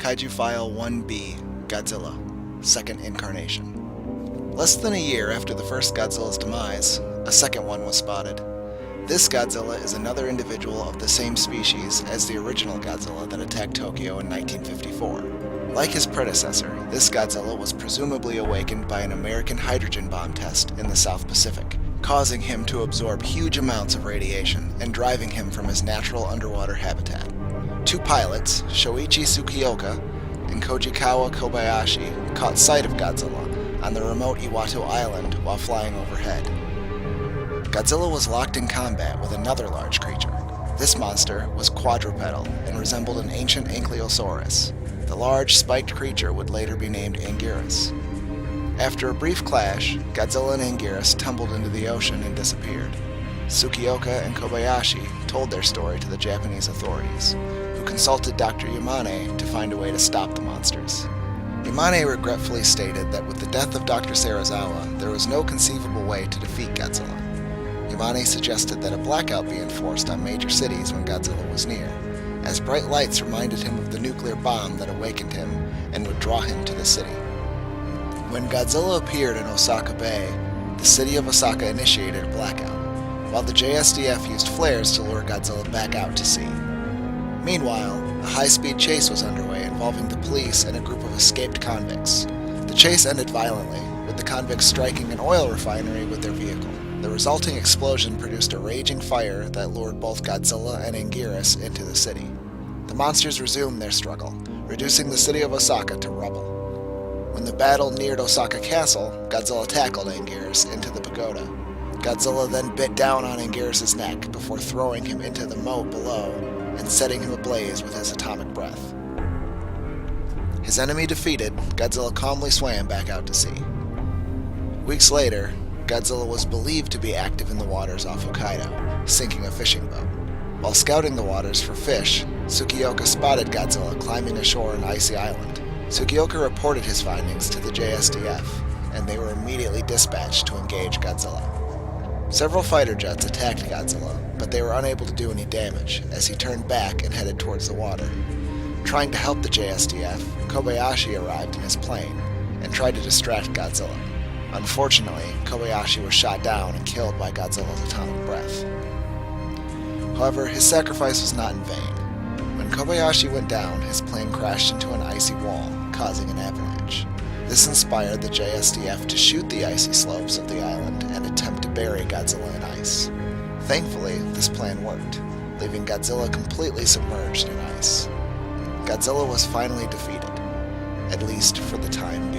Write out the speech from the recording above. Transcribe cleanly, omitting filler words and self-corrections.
Kaiju File 1B, Godzilla, Second Incarnation. Less than a year after the first Godzilla's demise, a second one was spotted. This Godzilla is another individual of the same species as the original Godzilla that attacked Tokyo in 1954. Like his predecessor, this Godzilla was presumably awakened by an American hydrogen bomb test in the South Pacific, causing him to absorb huge amounts of radiation and driving him from his natural underwater habitat. Two pilots, Shoichi Tsukioka and Kojikawa Kobayashi, caught sight of Godzilla on the remote Iwato Island while flying overhead. Godzilla was locked in combat with another large creature. This monster was quadrupedal and resembled an ancient ankylosaurus. The large, spiked creature would later be named Anguirus. After a brief clash, Godzilla and Anguirus tumbled into the ocean and disappeared. Tsukioka and Kobayashi told their story to the Japanese authorities, who consulted Dr. Yamane to find a way to stop the monsters. Yamane regretfully stated that with the death of Dr. Serizawa, there was no conceivable way to defeat Godzilla. Yamane suggested that a blackout be enforced on major cities when Godzilla was near, as bright lights reminded him of the nuclear bomb that awakened him and would draw him to the city. When Godzilla appeared in Osaka Bay, the city of Osaka initiated a blackout, while the JSDF used flares to lure Godzilla back out to sea. Meanwhile, a high-speed chase was underway involving the police and a group of escaped convicts. The chase ended violently, with the convicts striking an oil refinery with their vehicle. The resulting explosion produced a raging fire that lured both Godzilla and Anguirus into the city. The monsters resumed their struggle, reducing the city of Osaka to rubble. When the battle neared Osaka Castle, Godzilla tackled Anguirus into the pagoda. Godzilla then bit down on Anguirus' neck before throwing him into the moat below and setting him ablaze with his atomic breath. His enemy defeated, Godzilla calmly swam back out to sea. Weeks later, Godzilla was believed to be active in the waters off Hokkaido, sinking a fishing boat. While scouting the waters for fish, Tsukioka spotted Godzilla climbing ashore on Icy Island. Tsukioka reported his findings to the JSDF, and they were immediately dispatched to engage Godzilla. Several fighter jets attacked Godzilla, but they were unable to do any damage as he turned back and headed towards the water. Trying to help the JSDF, Kobayashi arrived in his plane and tried to distract Godzilla. Unfortunately, Kobayashi was shot down and killed by Godzilla's atomic breath. However, his sacrifice was not in vain. When Kobayashi went down, his plane crashed into an icy wall, causing an avalanche. This inspired the JSDF to shoot the icy slopes of the island and attempt to bury Godzilla in ice. Thankfully, this plan worked, leaving Godzilla completely submerged in ice. Godzilla was finally defeated, at least for the time being.